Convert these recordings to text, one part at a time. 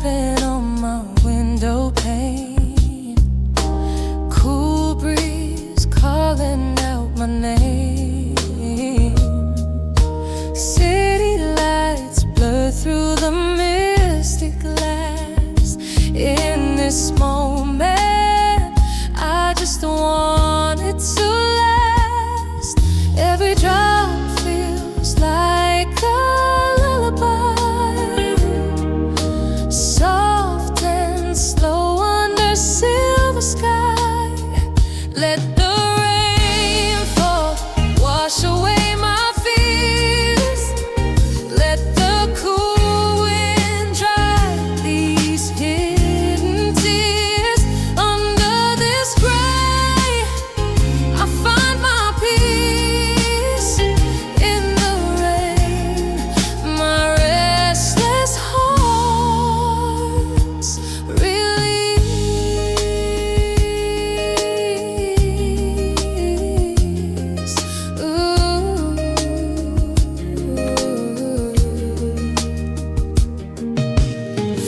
tapping on my window pane. Cool breeze calling out my name. City lights blur through the misty glass. In this moment, I just want it to last. Every drop feels like a lullaby, soft and slow under silver sky. Let the rain fall, wash away my fears. Let the cool wind dry these hidden tears. Under this gray, I find my peace. In the rain, my restless heart's release.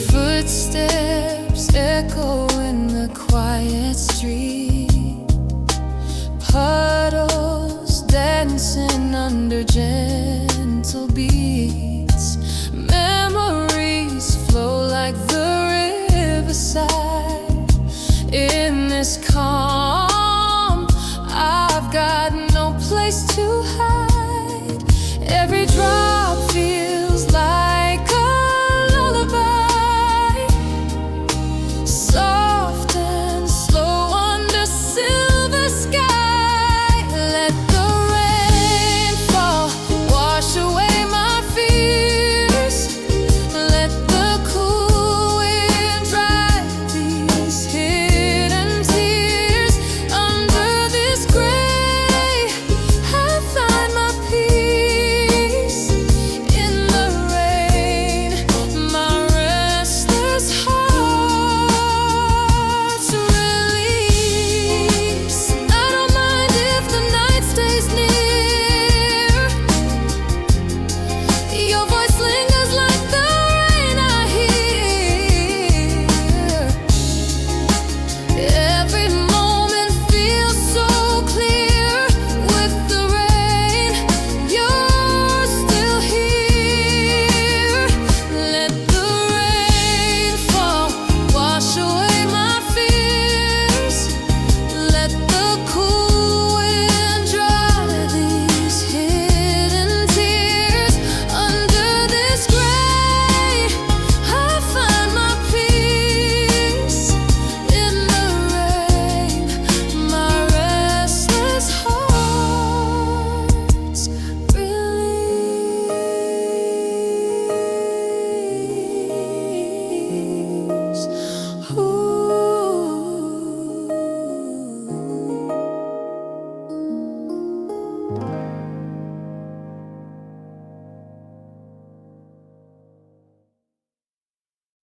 Footsteps echo in the quiet street. Puddles dancing under gentle beats. Memories flow like the riverside. In this calm